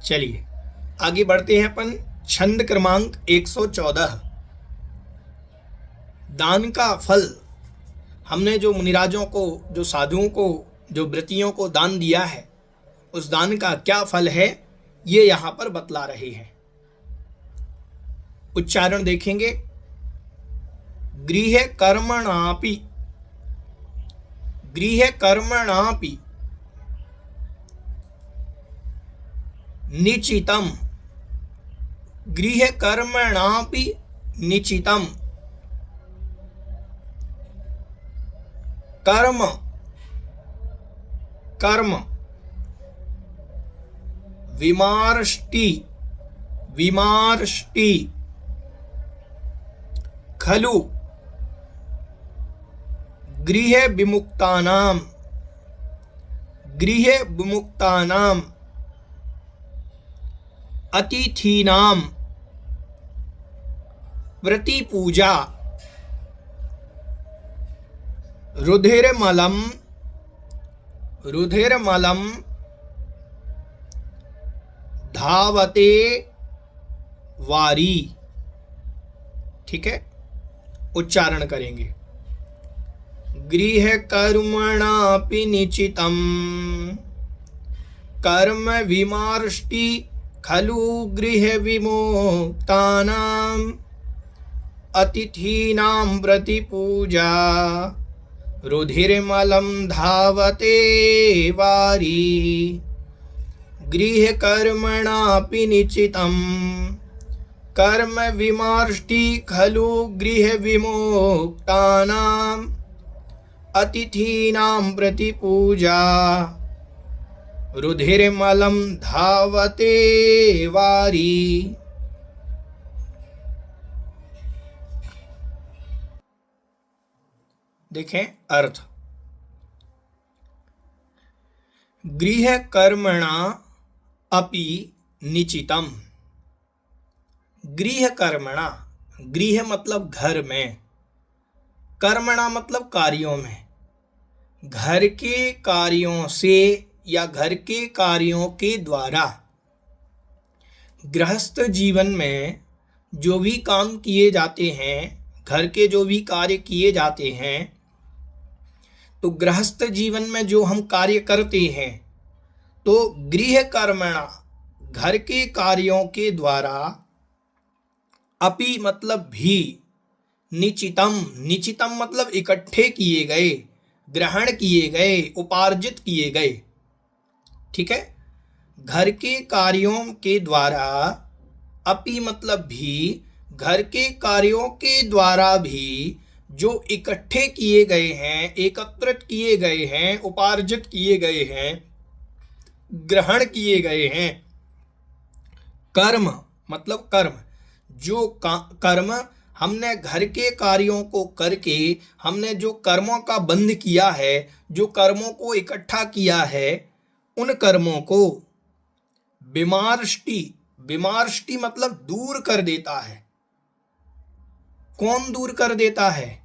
चलिए आगे बढ़ते हैं अपन। छंद क्रमांक 114। दान का फल। हमने जो मुनिराजों को, जो साधुओं को, जो व्रतियों को दान दिया है, उस दान का क्या फल है ये यहां पर बतला रहे हैं। उच्चारण देखेंगे। गृह कर्मणापि, गृह कर्मणापि निचितम, गृह कर्मणापि निचितम। कर्म, कर्म विमार्ष्टि, विमार्ष्टि खलु गृह विमुक्तानां, गृह विमुक्तानां अतिथीनां प्रतिपूजा। रुधिरमलं, रुधिरमलं धावते वारी। ठीक है, उच्चारण करेंगे। गृह कर्मणापि निचितं कर्म विमार्ष्टि खलु गृह विमुक्तानां अतिथीनां प्रतिपूजा। रुधिरमलं धावते वारी। गृह कर्मणापि निचितं कर्म विमार्ष्टि खलु गृह विमुक्तानां अतिथीनां प्रतिपूजा। रुधिरमलं धावते वारी। देखें अर्थ। गृह कर्मणा अपि निचितम। गृह कर्मणा, गृह मतलब घर में, कर्मणा मतलब कार्यों में। घर के कार्यों से या घर के कार्यों के द्वारा गृहस्थ जीवन में जो भी काम किए जाते हैं, घर के जो भी कार्य किए जाते हैं, तो गृहस्थ जीवन में जो हम कार्य करते हैं, तो गृह कर्मणा घर के कार्यों के द्वारा, अपि मतलब भी, निचितम, निचितम मतलब इकट्ठे किए गए, ग्रहण किए गए, उपार्जित किए गए। ठीक है, घर के कार्यों के द्वारा, अपि मतलब भी, घर के कार्यों के द्वारा भी जो इकट्ठे किए गए हैं, एकत्रित किए गए हैं, उपार्जित किए गए हैं, ग्रहण किए गए हैं। कर्म मतलब कर्म, जो कर्म हमने घर के कार्यों को करके हमने जो कर्मों का बंध किया है, जो कर्मों को इकट्ठा किया है, उन कर्मों को विमार्ष्टि, विमार्ष्टि मतलब दूर कर देता है। कौन दूर कर देता है?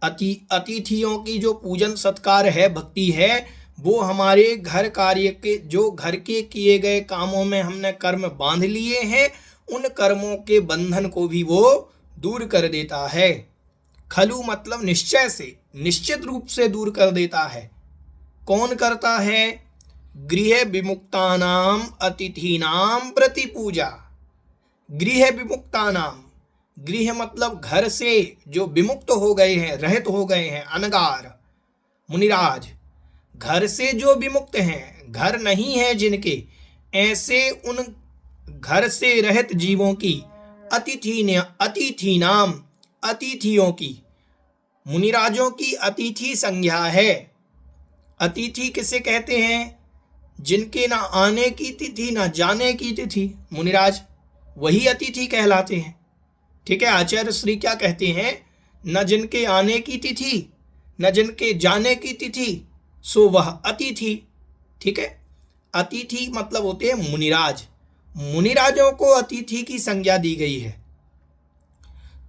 अतिथियों की जो पूजन सत्कार है, भक्ति है, वो हमारे घर कार्य के, जो घर के किए गए कामों में हमने कर्म बांध लिए हैं, उन कर्मों के बंधन को भी वो दूर कर देता है। खलु मतलब निश्चय से, निश्चित रूप से दूर कर देता है। कौन करता है? गृह विमुक्तानाम अतिथीनाम प्रति पूजा। गृह विमुक्तानाम, गृह मतलब घर से जो विमुक्त हो गए हैं, रहित हो गए हैं, अनगार मुनिराज, घर से जो विमुक्त हैं, घर नहीं है जिनके, ऐसे उन घर से रहित जीवों की, अतिथीनाम अतिथियों की, मुनिराजों की अतिथि संज्ञा है। अतिथि किसे कहते हैं? जिनके ना आने की तिथि ना जाने की तिथि, मुनिराज वही अतिथि कहलाते हैं। ठीक है, आचार्य श्री क्या कहते हैं? न जिनके आने की तिथि न जिनके जाने की तिथि, सो वह अतिथि। ठीक है, अतिथि मतलब होते हैं मुनिराज। मुनिराजों को अतिथि की संज्ञा दी गई है।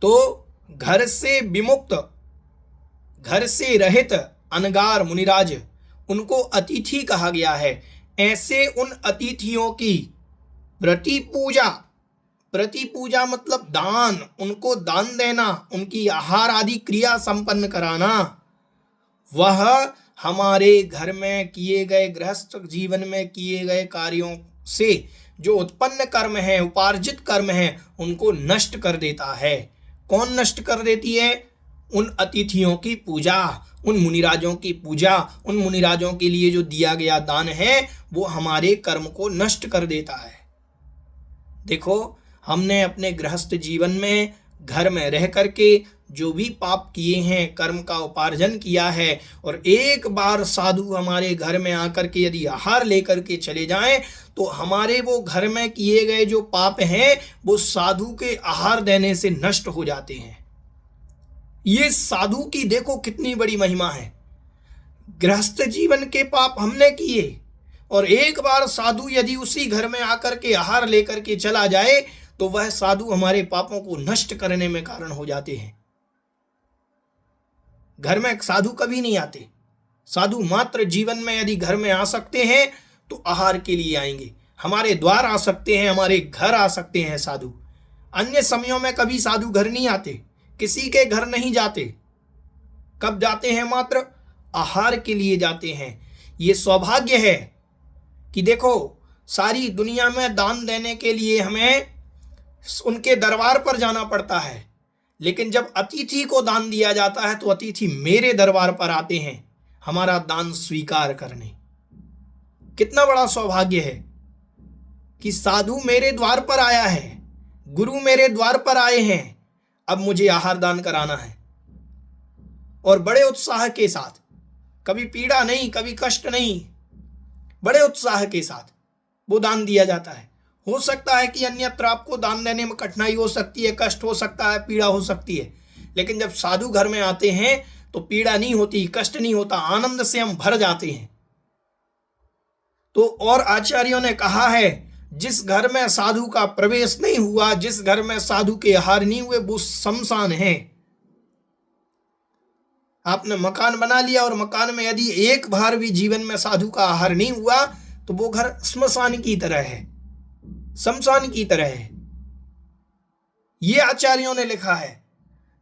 तो घर से विमुक्त, घर से रहित अनगार मुनिराज, उनको अतिथि कहा गया है। ऐसे उन अतिथियों की प्रतिपूजा, प्रतिपूजा मतलब दान, उनको दान देना, उनकी आहार आदि क्रिया संपन्न कराना। वह हमारे घर में किए गए, गृहस्थ जीवन में किए गए कार्यों से जो उत्पन्न कर्म है, उपार्जित कर्म है, उनको नष्ट कर देता है। कौन नष्ट कर देती है? उन अतिथियों की पूजा, उन मुनिराजों की पूजा, उन मुनिराजों के लिए जो दिया गया दान है वो हमारे कर्म को नष्ट कर देता है। देखो, हमने अपने गृहस्थ जीवन में घर में रह करके जो भी पाप किए हैं, कर्म का उपार्जन किया है, और एक बार साधु हमारे घर में आकर के यदि आहार लेकर के चले जाएं तो हमारे वो घर में किए गए जो पाप हैं वो साधु के आहार देने से नष्ट हो जाते हैं। ये साधु की देखो कितनी बड़ी महिमा है। गृहस्थ जीवन के पाप हमने किए और एक बार साधु यदि उसी घर में आकर के आहार लेकर के चला जाए तो वह साधु हमारे पापों को नष्ट करने में कारण हो जाते हैं। घर में साधु कभी नहीं आते। साधु मात्र जीवन में यदि घर में आ सकते हैं तो आहार के लिए आएंगे, हमारे द्वार आ सकते हैं, हमारे घर आ सकते हैं साधु। अन्य समयों में कभी साधु घर नहीं आते, किसी के घर नहीं जाते। कब जाते हैं? मात्र आहार के लिए जाते हैं। ये सौभाग्य है कि देखो, सारी दुनिया में दान देने के लिए हमें उनके दरबार पर जाना पड़ता है, लेकिन जब अतिथि को दान दिया जाता है तो अतिथि मेरे दरबार पर आते हैं हमारा दान स्वीकार करने। कितना बड़ा सौभाग्य है कि साधु मेरे द्वार पर आया है, गुरु मेरे द्वार पर आए हैं, अब मुझे आहार दान कराना है। और बड़े उत्साह के साथ, कभी पीड़ा नहीं, कभी कष्ट नहीं, बड़े उत्साह के साथ वो दान दिया जाता है। हो सकता है कि अन्यत्र आपको दान देने में कठिनाई हो सकती है, कष्ट हो सकता है, पीड़ा हो सकती है, लेकिन जब साधु घर में आते हैं तो पीड़ा नहीं होती, कष्ट नहीं होता, आनंद से हम भर जाते हैं। तो और आचार्यों ने कहा है, जिस घर में साधु का प्रवेश नहीं हुआ, जिस घर में साधु के आहार नहीं हुए, वो शमशान है। आपने मकान बना लिया और मकान में यदि एक बार भी जीवन में साधु का आहार नहीं हुआ तो वो घर श्मशान की तरह है, शमशान की तरह है। ये आचार्यों ने लिखा है।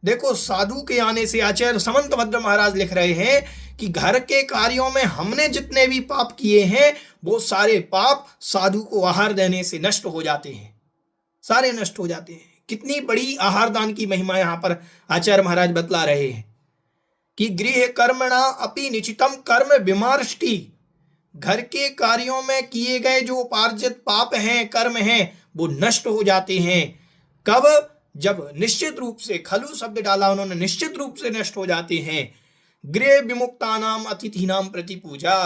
देखो, साधु के आने से आचार्य समंतभद्र महाराज लिख रहे हैं कि घर के कार्यों में हमने जितने भी पाप किए हैं वो सारे पाप साधु को आहार देने से नष्ट हो जाते हैं, सारे नष्ट हो जाते हैं। कितनी बड़ी आहार दान की महिमा यहाँ पर आचार्य महाराज बतला रहे हैं कि गृह कर्मणा अपि निचितम कर्म विमर्ष्टि। घर के कार्यों में किए गए जो उपार्जित पाप हैं, कर्म हैं, वो नष्ट हो जाते हैं। कब? जब निश्चित रूप से, खलु शब्द डाला उन्होंने, निश्चित रूप से नष्ट हो जाते हैं। गृह विमुक्तानाम अतिथिनाम प्रति पूजा।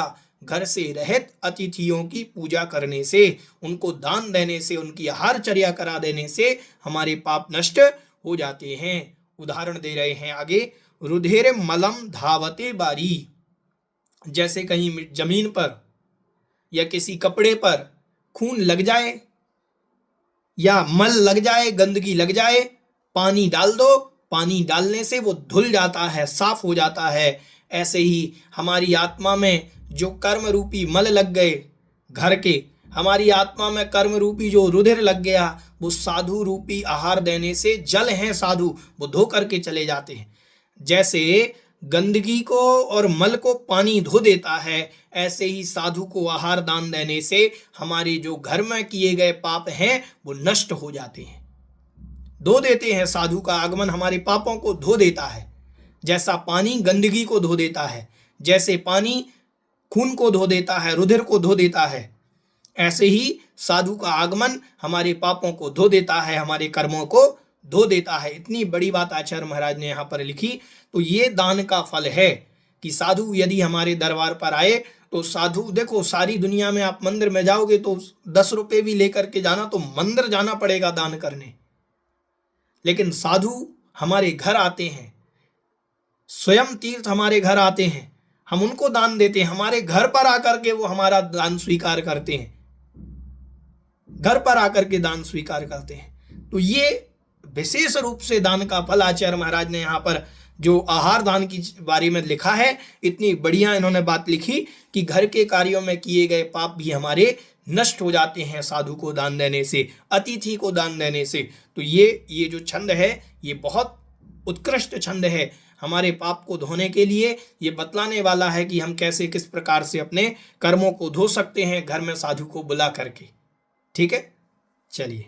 घर से रहित अतिथियों की पूजा करने से, उनको दान देने से, उनकी आहारचर्या करा देने से हमारे पाप नष्ट हो जाते हैं। उदाहरण दे रहे हैं आगे, रुधिर मलम धावते बारी। जैसे कहीं जमीन पर या किसी कपड़े पर खून लग जाए या मल लग जाए, गंदगी लग जाए, पानी डाल दो, पानी डालने से वो धुल जाता है, साफ हो जाता है। ऐसे ही हमारी आत्मा में जो कर्म रूपी मल लग गए घर के, हमारी आत्मा में कर्म रूपी जो रुधिर लग गया, वो साधु रूपी आहार देने से, जल हैं साधु, वो धो करके चले जाते हैं। जैसे गंदगी को और मल को पानी धो देता है, ऐसे ही साधु को आहार दान देने से हमारे जो घर में किए गए पाप हैं वो नष्ट हो जाते हैं, धो देते हैं। साधु का आगमन हमारे पापों को धो देता है। जैसा पानी गंदगी को धो देता है, जैसे पानी खून को धो देता है, रुधिर को धो देता है, ऐसे ही साधु का आगमन हमारे पापों को धो देता है, हमारे कर्मों को धो देता है। इतनी बड़ी बात आचार्य महाराज ने यहाँ पर लिखी। तो ये दान का फल है कि साधु यदि हमारे दरबार पर आए तो साधु, देखो सारी दुनिया में आप मंदिर में जाओगे तो 10 रुपये भी लेकर के जाना, तो मंदिर जाना पड़ेगा दान करने, लेकिन साधु हमारे घर आते हैं, स्वयं तीर्थ हमारे घर आते हैं, हम उनको दान देते हैं, हमारे घर पर आकर के वो हमारा दान स्वीकार करते हैं, घर पर आकर के दान स्वीकार करते हैं। तो ये विशेष रूप से दान का फल आचार्य महाराज ने यहाँ पर जो आहार दान की बारे में लिखा है, इतनी बढ़िया इन्होंने बात लिखी कि घर के कार्यों में किए गए पाप भी हमारे नष्ट हो जाते हैं साधु को दान देने से, अतिथि को दान देने से। तो ये जो छंद है ये बहुत उत्कृष्ट छंद है, हमारे पाप को धोने के लिए ये बतलाने वाला है कि हम कैसे किस प्रकार से अपने कर्मों को धो सकते हैं घर में साधु को बुला करके। ठीक है, चलिए।